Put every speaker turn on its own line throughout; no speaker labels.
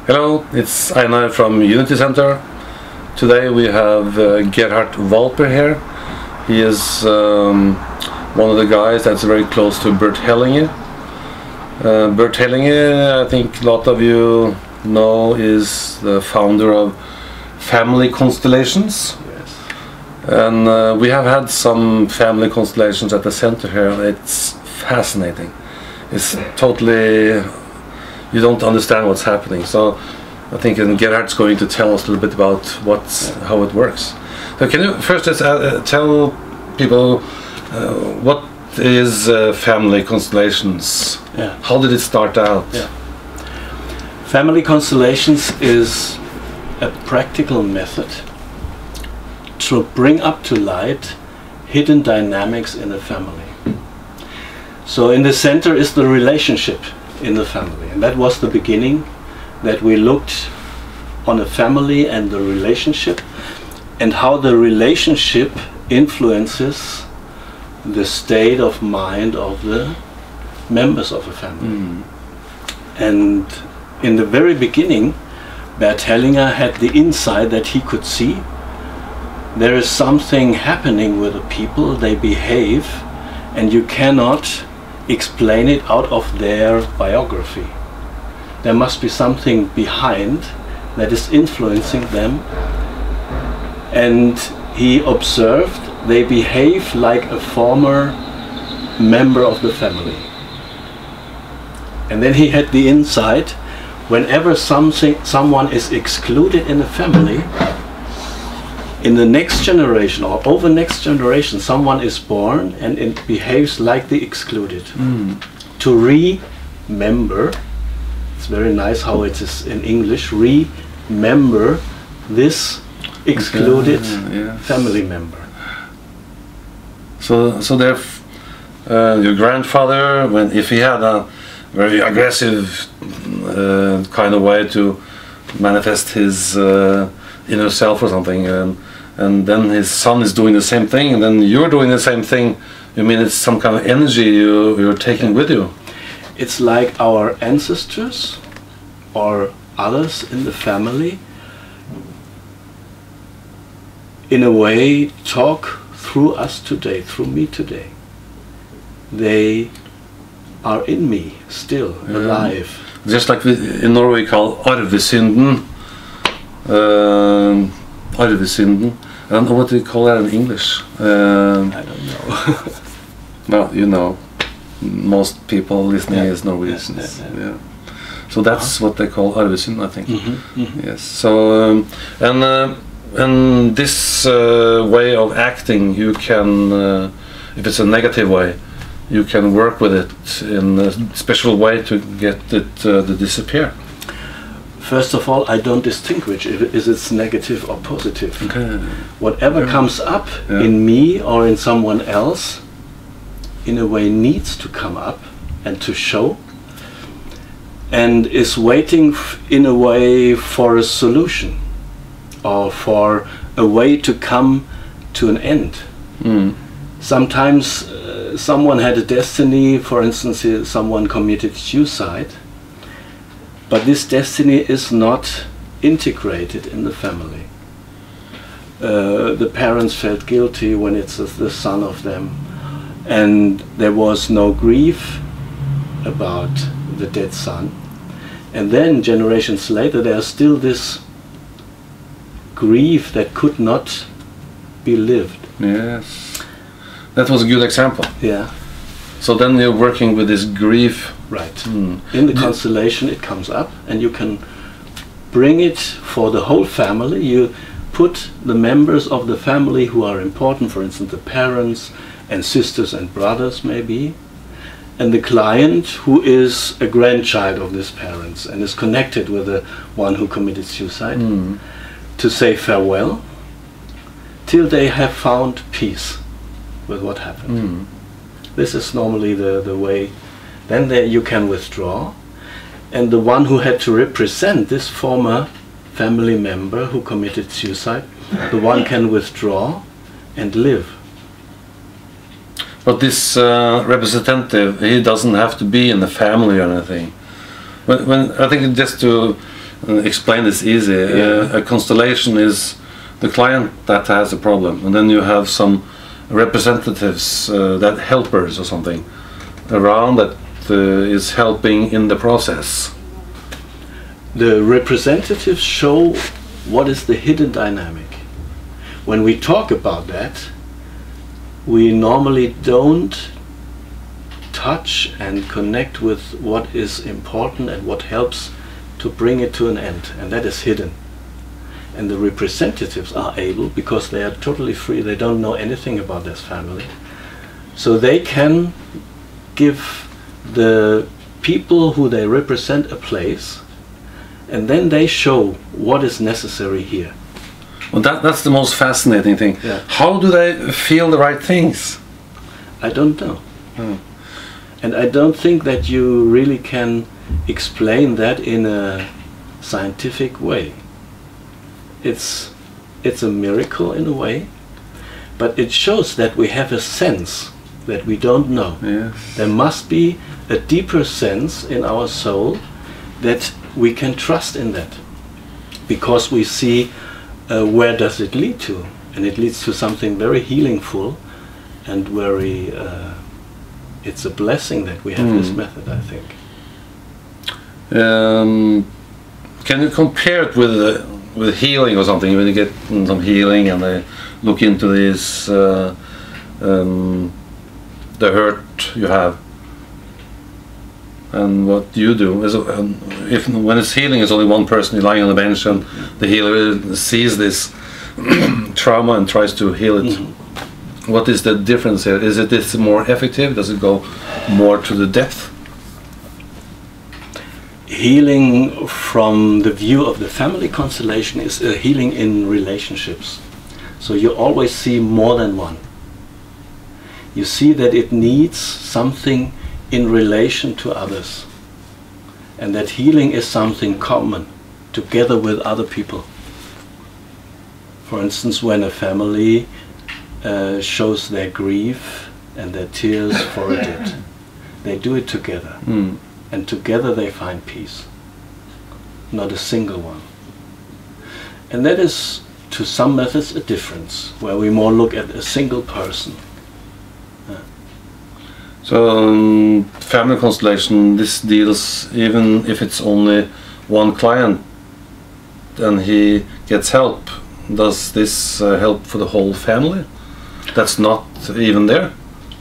Hello, it's Einar from Unity Center. Today we have Gerhard Walper here. He is one of the guys that's very close to Bert Hellinger. Bert Hellinger, I think a lot of you know, is the founder of Familyconstellations.
Yes.
And we have had some family constellations at the center here. It's fascinating. It's totally, you don't understand what's happening. So I think Gerhard's going to tell us a little bit about how it works. So can you first just tell people what is family constellations?
Yeah.
How did it start out?
Yeah. Family constellations is a practical method to bring up to light hidden dynamics in a family. So in the center is the relationship in the family, and that was the beginning, that we looked on a family and the relationship and how the relationship influences the state of mind of the members of a family. And in the very beginning, Bert Hellinger had the insight that he could see there is something happening with the people, they behave, and you cannot explain it out of their biography. There must be something behind that is influencing them, and he observed they behave like a former member of the family. And then he had the insight, whenever someone is excluded in a family, in the next generation or over next generation, someone is born and it behaves like the excluded. To remember, it's very nice how it is in English, remember this excluded family member.
So there, your grandfather, if he had a very aggressive kind of way to manifest his inner self or something, and then his son is doing the same thing, and then you're doing the same thing, you mean it's some kind of energy you're taking with you?
It's like our ancestors or others in the family in a way talk through us today, through me today. They are in me still, alive.
Just like in Norway we call arvesynden. Arvesynden. I don't know what they call that in English.
I don't know.
Well, you know, most people listening is Norwegians. Yeah. So that's what they call arvesynden, I think. Yes. So and this way of acting, you can, if it's a negative way, you can work with it in a special way to get it to disappear.
First of all, I don't distinguish if it's negative or positive.
Okay.
Whatever comes up in me or in someone else, in a way needs to come up and to show, and is waiting in a way for a solution or for a way to come to an end. Sometimes someone had a destiny, for instance, someone committed suicide, but this destiny is not integrated in the family. The parents felt guilty when it's the son of them, and there was no grief about the dead son. And then generations later there's still this grief that could not be lived.
Yes. That was a good example.
Yeah.
So then you're working with this grief.
Right. In the constellation it comes up, and you can bring it for the whole family. You put the members of the family who are important, for instance the parents and sisters and brothers maybe, and the client who is a grandchild of these parents and is connected with the one who committed suicide, to say farewell till they have found peace with what happened. This is normally the way. Then you can withdraw, and the one who had to represent this former family member who committed suicide, the one can withdraw and live.
But this representative, he doesn't have to be in the family or anything. When I think just to explain this easy.
Yeah.
A constellation is the client that has a problem, and then you have some representatives, that helpers or something around that is helping in the process.
The representatives show what is the hidden dynamic. When we talk about that, we normally don't touch and connect with what is important and what helps to bring it to an end, and that is hidden. And the representatives are able, because they are totally free, they don't know anything about this family, so they can give the people who they represent a place, and then they show what is necessary here.
Well, that's the most fascinating thing.
Yeah.
How do they feel the right things?
I don't know.
Oh.
And I don't think that you really can explain that in a scientific way. It's a miracle in a way, but it shows that we have a sense that we don't know.
Yes.
There must be a deeper sense in our soul that we can trust in that, because we see where does it lead to, and it leads to something very healingful and very it's a blessing that we have this method, I think.
Can you compare it with healing or something? When you get some healing and they look into this, the hurt you have, and what you do is, if when it's healing, it's only one person lying on the bench, and the healer sees this trauma and tries to heal it. What is the difference here? Is it this more effective? Does it go more to the depth?
Healing from the view of the family constellation is a healing in relationships. So you always see more than one. You see that it needs something in relation to others, and that healing is something common together with other people. For instance, when a family shows their grief and their tears for a dead, they do it together, and together they find peace, not a single one. And that is, to some methods, a difference, where we more look at a single person.
So family constellation, this deals, even if it's only one client and he gets help, does this help for the whole family that's not even there?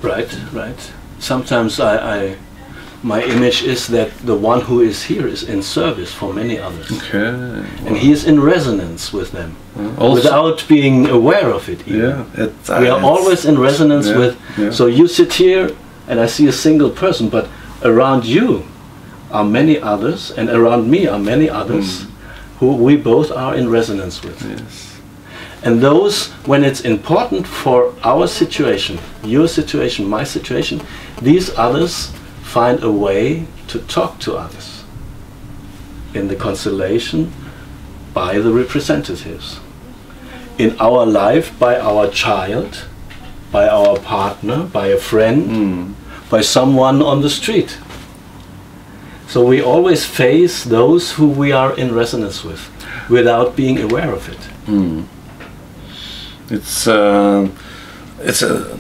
Right, right. Sometimes my image is that the one who is here is in service for many others.
Okay.
And he is in resonance with them,
Also,
without being aware of it even.
Yeah,
We are always in resonance with, so you sit here and I see a single person, but around you are many others, and around me are many others who we both are in resonance with.
Yes.
And those, when it's important for our situation, your situation, my situation, these others find a way to talk to others in the constellation by the representatives. In our life, by our child, by our partner, by a friend, by someone on the street. So we always face those who we are in resonance with without being aware of it.
It's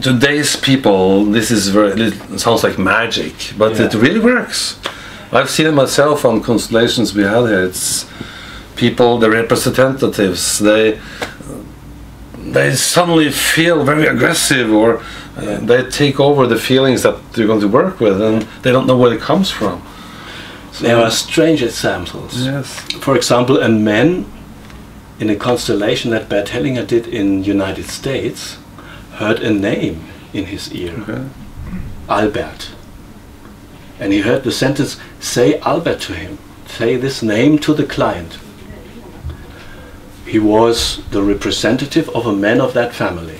today's people. This is it sounds like magic, but it really works. I've seen it myself on constellations we had here. It's people, the representatives. They suddenly feel very aggressive, or they take over the feelings that they're going to work with, and they don't know where it comes from. So
there are strange examples.
Yes.
For example, a man in a constellation that Bert Hellinger did in United States heard a name in his ear, Albert. And he heard the sentence, say Albert to him, say this name to the client. He was the representative of a man of that family.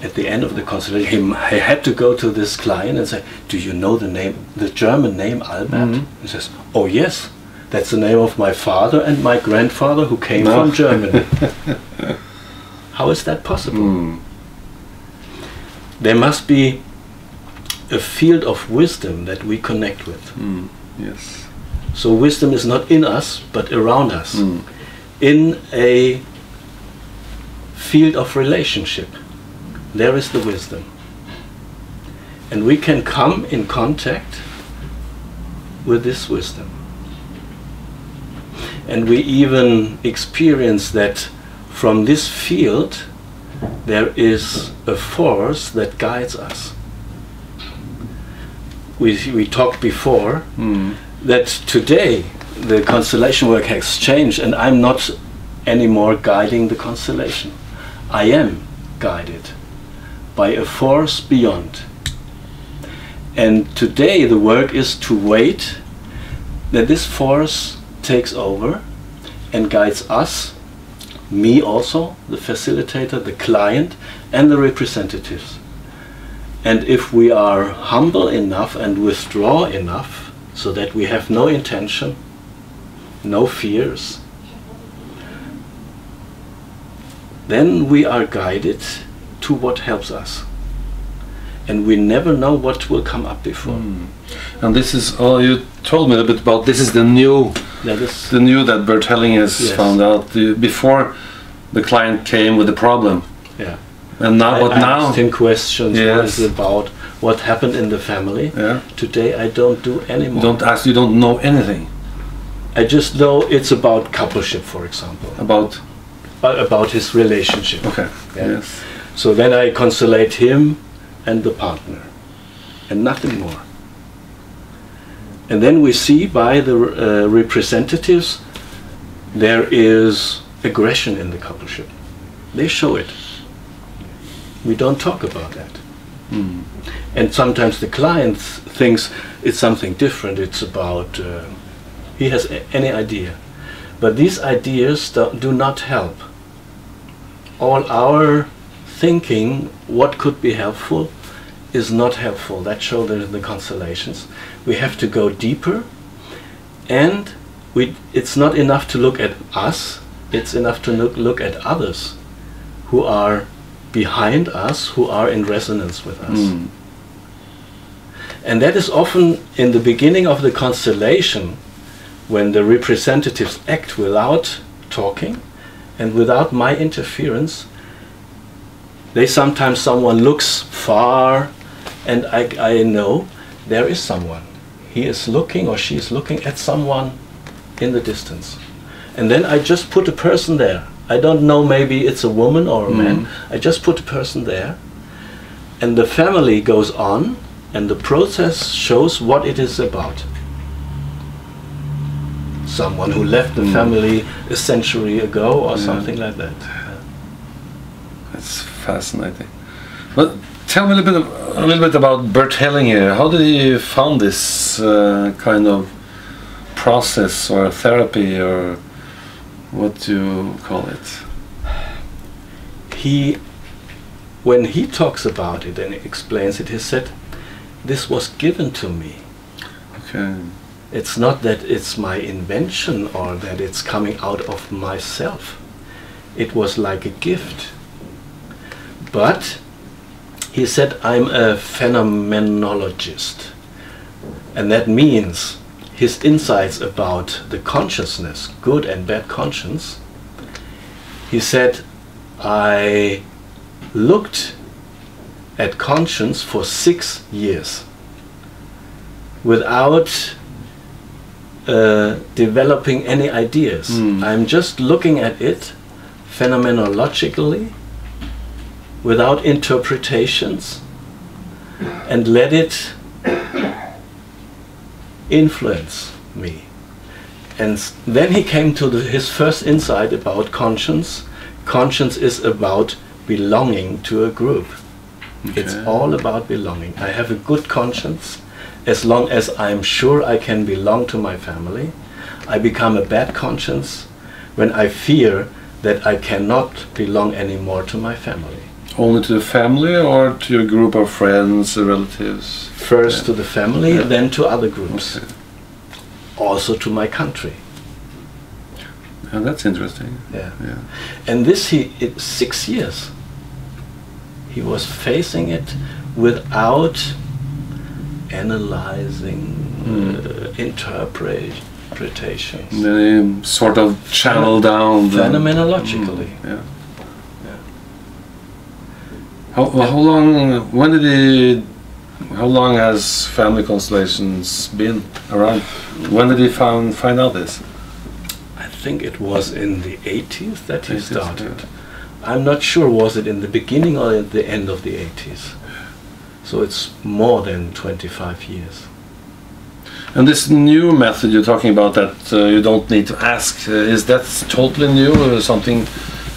At the end of the constellation, he had to go to this client and say, do you know the name, the German name Albert? He says, oh yes, that's the name of my father and my grandfather who came from Germany. How is that possible? There must be a field of wisdom that we connect with.
Yes.
So wisdom is not in us, but around us, in a field of relationship. There is the wisdom. And we can come in contact with this wisdom. And we even experience that from this field there is a force that guides us. We talked before that today the constellation work has changed, and I'm not anymore guiding the constellation. I am guided by a force beyond. And today the work is to wait that this force takes over and guides us, me also, the facilitator, the client, and the representatives. And if we are humble enough and withdraw enough so that we have no intention, no fears, then we are guided to what helps us. And we never know what will come up before.
And this is, you told me a bit about, this is the new, that Bert Hellinger has found out. Before the client came with the problem.
Yeah.
And now,
I asked him questions, what is it about, what happened in the family.
Yeah.
Today I don't do anymore.
Don't ask, you don't know anything.
I just know it's about coupleship, for example. About his relationship.
Okay.
Yeah.
Yes.
So then I consolate him and the partner, and nothing more. And then we see by the representatives there is aggression in the coupleship. They show it. We don't talk about that. And sometimes the client thinks it's something different. It's about, he has any idea. But these ideas do not help. All our thinking what could be helpful is not helpful. That shows in the constellations. We have to go deeper, and it's not enough to look at us, it's enough to look at others who are behind us, who are in resonance with us. And that is often in the beginning of the constellation, when the representatives act without talking and without my interference. Someone looks far, and I know there is someone. He is looking or she is looking at someone in the distance. And then I just put a person there. I don't know, maybe it's a woman or a man. I just put a person there. And the family goes on, and the process shows what it is about. Someone who left the family a century ago or something like that.
That's fascinating. But tell me a little bit about Bert Hellinger. How did he found this kind of process or therapy, or what do you call it? When he talks about it and explains it, he said, "This was given to me." Okay. It's not that it's my invention or that it's coming out of myself. It was like a gift. But he said, I'm a phenomenologist. And that means his insights about the consciousness, good and bad conscience. He said, I looked at conscience for 6 years without developing any ideas. I'm just looking at it phenomenologically, without interpretations, and let it influence me. And then he came to his first insight about conscience. Conscience is about belonging to a group. Okay. It's all about belonging. I have a good conscience as long as I'm sure I can belong to my family. I become a bad conscience when I fear that I cannot belong anymore to my family. Only to the family, or to your group of friends, relatives? First to the family, then to other groups. Okay. Also to my country. Yeah, that's interesting. Yeah. And this, 6 years. He was facing it without analyzing,
interpretations.
They sort of channel down
Phenomenologically.
Yeah. How long? When did he? How long has family constellations been around? When did he find out this?
I think it was in the 80s that he
80s,
started.
yeah.
I'm not sure, was it in the beginning or at the end of the 80s? So it's more than 25 years.
And this new method you're talking about, that you don't need to ask, is that totally new, or something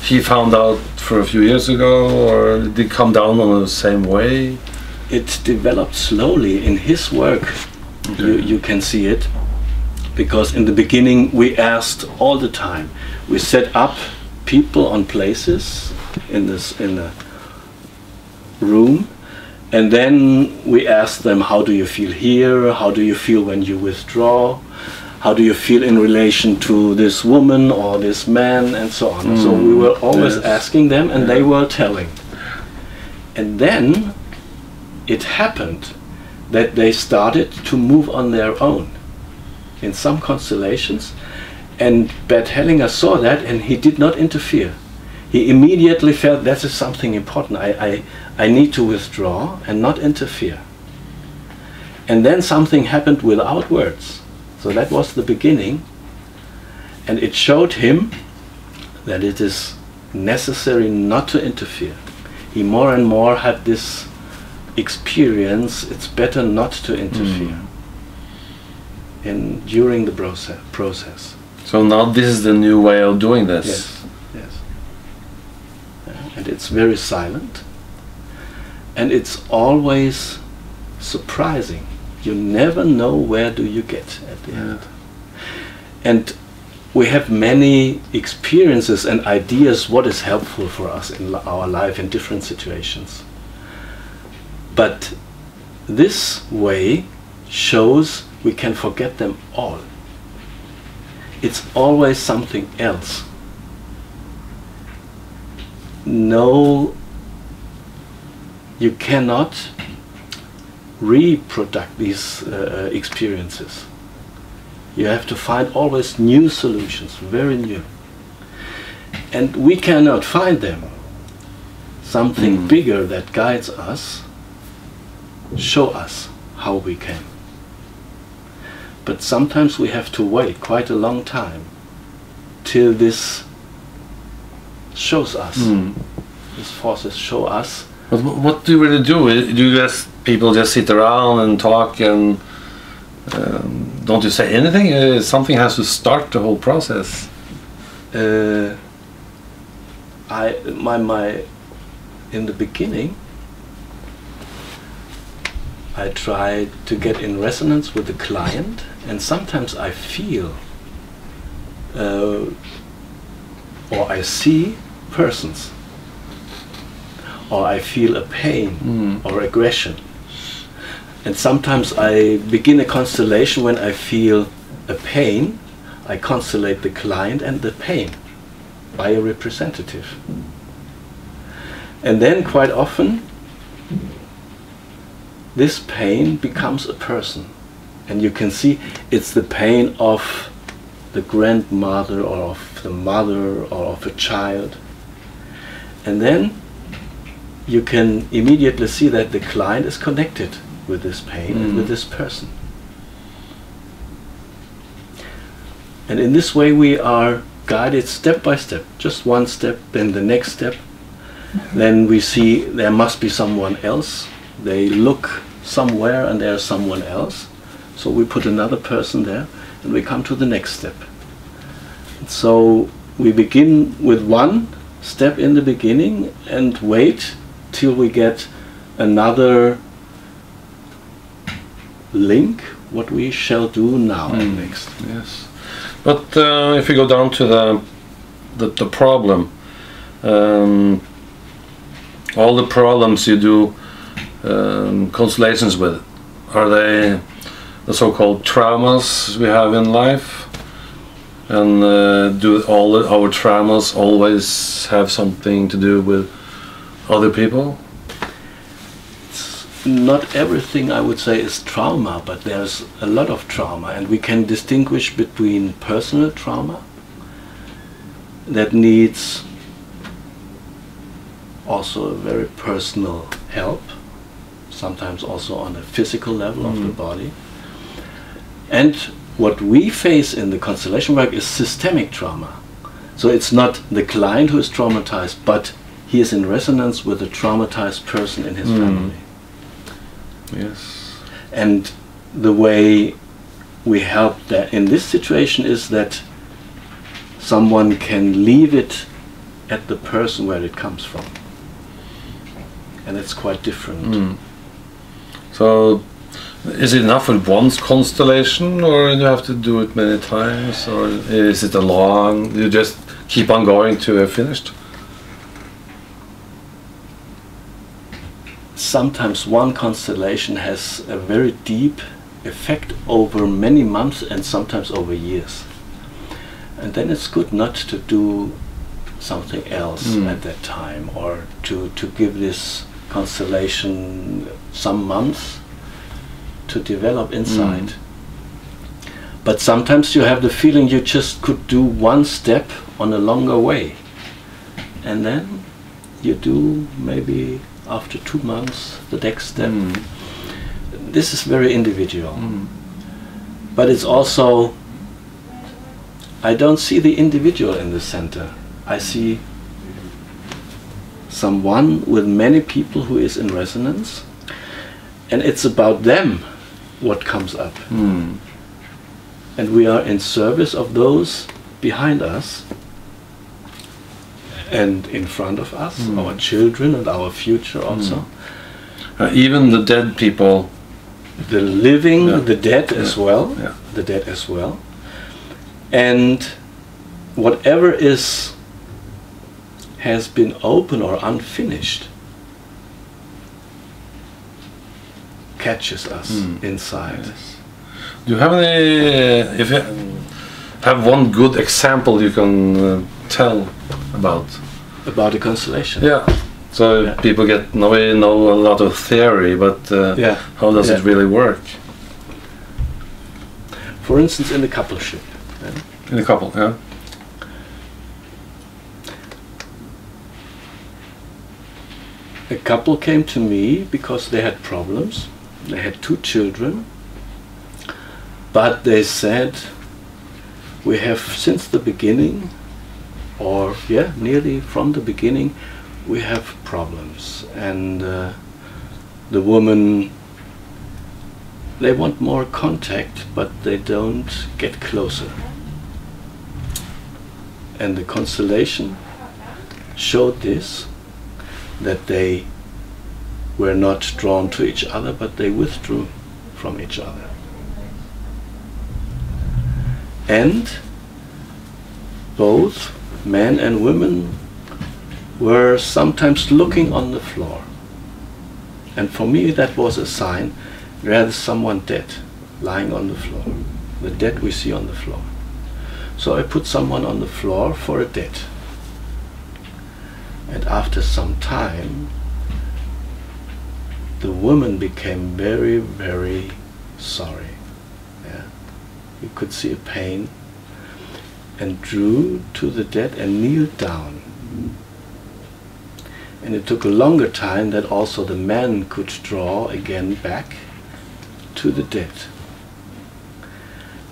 he found out for a few years ago, or did it come down on the same way?
It developed slowly in his work.
Okay.
You can see it, because in the beginning we asked all the time. We set up people on places in a room, and then we asked them, how do you feel here? How do you feel when you withdraw? How do you feel in relation to this woman or this man, and so on. So we were always asking them, and they were telling. And then it happened that they started to move on their own in some constellations, and Bert Hellinger saw that, and he did not interfere. He immediately felt that is something important. I need to withdraw and not interfere. And then something happened without words. So that was the beginning, and it showed him that it is necessary not to interfere. He more and more had this experience, it's better not to interfere during the process.
So now this is the new way of doing this.
Yes, yes. And it's very silent, and it's always surprising. You never know where do you get at the end. And we have many experiences and ideas what is helpful for us in our life in different situations. But this way shows we can forget them all. It's always something else. No, you cannot reproduce these experiences. You have to find always new solutions, very new. And we cannot find them. Something bigger that guides us, show us how we can. But sometimes we have to wait quite a long time till this shows us. These forces show us.
But what do you really do? Do you people just sit around and talk, and don't you say anything? Something has to start the whole process.
In the beginning, I try to get in resonance with the client, and sometimes I feel or I see persons, or I feel a pain or aggression. And sometimes I begin a constellation when I feel a pain. I constellate the client and the pain by a representative. And then quite often this pain becomes a person. And you can see it's the pain of the grandmother, or of the mother, or of a child. And then you can immediately see that the client is connected with this pain and with this person. And in this way we are guided step by step, just one step, then the next step. Then we see there must be someone else. They look somewhere and there's someone else. So we put another person there, and we come to the next step. So we begin with one step in the beginning and wait till we get another link, what we shall do now next.
Yes. But if we go down to the problem, all the problems you do constellations with, are they the so-called traumas we have in life? And do all our traumas always have something to do with other people?
not everything, I would say, is trauma, but there's a lot of trauma, and we can distinguish between personal trauma that needs also a very personal help, sometimes also on a physical level of the body. And what we face in the constellation work is systemic trauma. So it's not the client who is traumatized, but he is in resonance with a traumatized person in his family.
Yes.
And the way we help that in this situation is that someone can leave it at the person where it comes from. And it's quite different.
So, is it enough with one constellation, or do you have to do it many times, or is it a long, you just keep on going to a finished?
Sometimes one constellation has a very deep effect over many months and sometimes over years. And then it's good not to do something else at that time, or to give this constellation some months to develop inside. But sometimes you have the feeling you just could do one step on a longer way, and then you do maybe after 2 months the next step. This is very individual. But it's also, I don't see the individual in the center. I see someone with many people who is in resonance, and it's about them what comes up. And we are in service of those behind us and in front of us, our children and our future also.
Even the dead people.
The living, the dead as well. The dead as well. And whatever has been open or unfinished catches us inside.
Yes. Do you have any, if you have one good example you can tell about?
About the constellation?
Yeah. So people get, now we know a lot of theory, but how does it really work?
For instance, in the coupleship.
In the couple, yeah.
A couple came to me because they had problems. They had 2 children, but they said, we have since the beginning, or nearly from the beginning, we have problems. And the woman, they want more contact, but they don't get closer. And the constellation showed this, that they were not drawn to each other, but they withdrew from each other. And both men and women were sometimes looking on the floor. And for me that was a sign there's someone dead lying on the floor. The dead we see on the floor. So I put someone on the floor for a dead. And after some time, the woman became very, very sorry. You could see a pain, and drew to the dead and kneeled down. And it took a longer time that also the man could draw again back to the dead.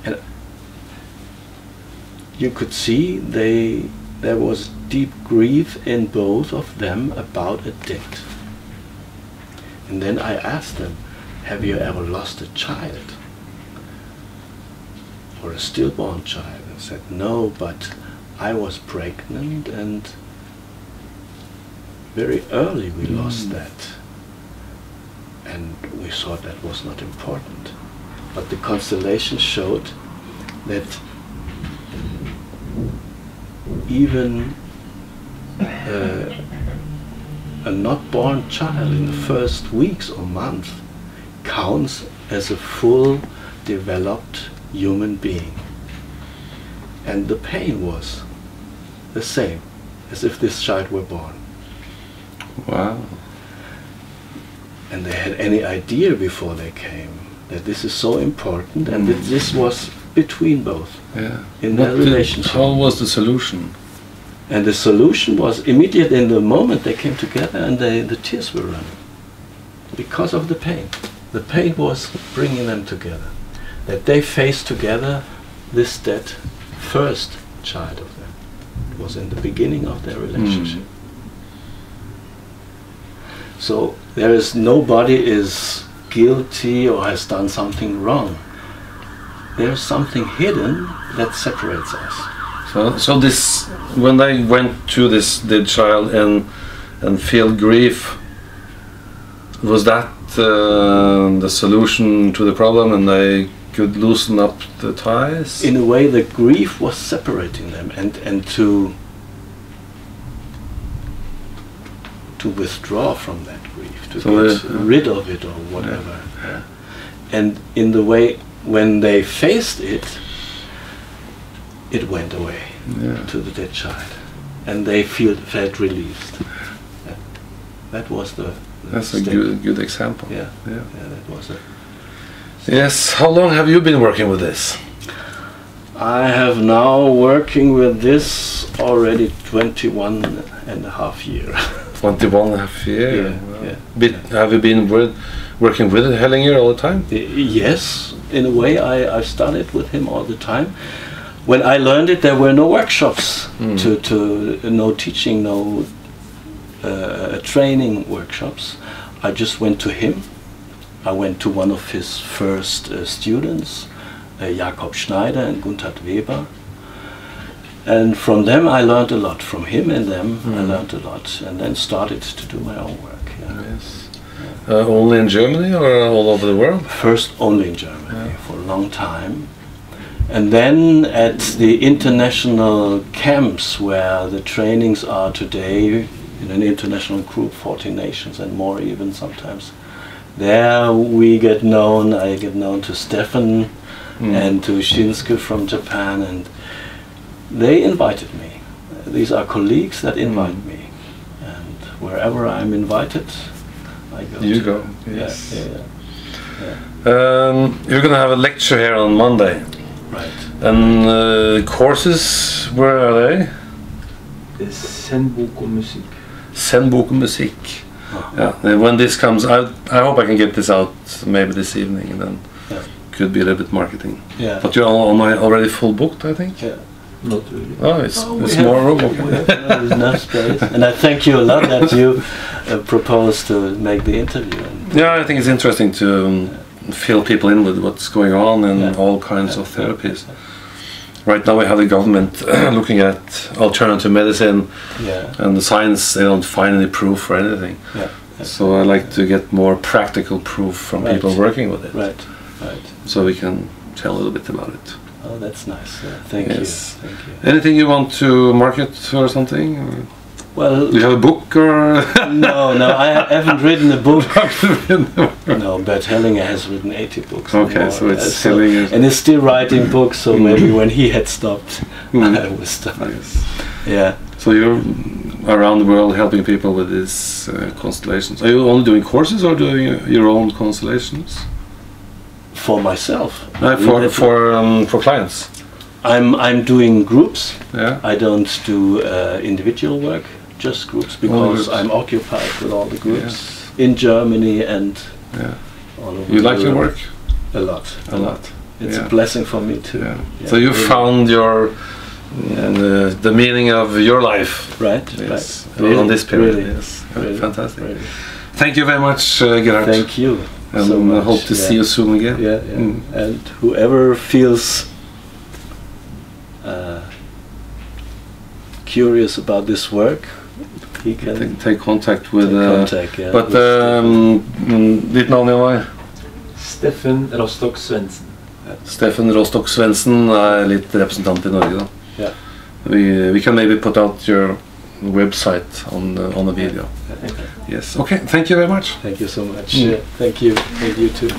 And you could see there was deep grief in both of them about a dead. And then I asked them, have you ever lost a child? Or a stillborn child? And said, no, but I was pregnant and very early we lost that. And we thought that was not important. But the constellation showed that even a not born child in the first weeks or months counts as a full developed human being. And the pain was the same as if this child were born.
Wow.
and they had any idea before they came that this is so important, and that this was between both in their relationship.
How was the solution?
And the solution was immediate in the moment they came together, and the tears were running because of the pain. The pain was bringing them together, that they faced together this dead first child of them. It was in the beginning of their relationship. So there is nobody is guilty or has done something wrong. There's something hidden that separates us.
So this, when they went to this dead child and feel grief, was that the solution to the problem, and they could loosen up the ties?
In a way, the grief was separating them, and to withdraw from that grief, to get rid of it or whatever. Yeah. And in the way, when they faced it, it went away to the dead child, and they felt released. That was the
That's a good example.
Yeah, that was it.
Yes. How long have you been working with this?
I have now working with this already 21 and a half years.
21 and a half years.
Yeah.
Have you been working with Hellinger all the time?
Yes, in a way I studied with him all the time. When I learned it, there were no workshops, no teaching, no training workshops. I just went to him. I went to one of his first students, Jakob Schneider and Gunther Weber. And from them I learned a lot. From him and them I learned a lot, and then started to do my own work.
Yes. Only in Germany or all over the world?
First only in Germany for a long time. And then at the international camps where the trainings are today, in an international group, 40 nations and more even sometimes, there we get known, I get known to Stefan and to Shinsuke from Japan, and they invited me. These are colleagues that invite me, and wherever I'm invited, I go.
You go, yes.
Yeah.
You're going to have a lecture here on Monday.
Right.
And courses, where are they?
Zen-boek om muziek.
Zen-boek om muziek. Yeah. When this comes, I hope I can get this out maybe this evening, and then could be a little bit marketing.
Yeah.
But you're already full booked, I think?
Yeah.
Not really.
Oh, it's more room.
There's enough space. And I thank you a lot that you proposed to make the interview.
Yeah, I think it's interesting to fill people in with what's going on and all kinds of therapies. Right now we have the government looking at alternative medicine, and the science, they don't find any proof for anything. So I like to get more practical proof from people working with it.
Right.
So we can tell a little bit about it.
Oh, that's nice. Thank you. Thank you.
Anything you want to market or something? Or
well,
do you have a book or?
No, I haven't written a book. No, Bert Hellinger has written 80 books.
Okay, so it's Hellinger.
And he's still writing books, so maybe when he had stopped, I was stopped.
Nice.
Yeah.
So you're around the world helping people with these constellations. Are you only doing courses or doing your own constellations?
For myself.
For clients.
I'm doing groups.
Yeah.
I don't do individual work, just groups, because I'm occupied with all the groups in Germany and all over.
You like your work?
A lot. It's a blessing for me too.
So you found your the meaning of your life,
right?
Yes.
Really?
On this period.
Really?
Yes.
Really?
Fantastic.
Really.
Thank you very much, Gerhard.
Thank you.
And
so much.
I hope to see you soon again.
And whoever feels curious about this work, he can
take contact with.
But
ditt navn var?
Steffen Rostock-Svendsen.
Steffen Rostock-Svendsen er litt representant I Norge da. We can maybe put out your website on the video. Yes. Okay. Thank you very much.
Thank you so much. Thank you. Thank you too.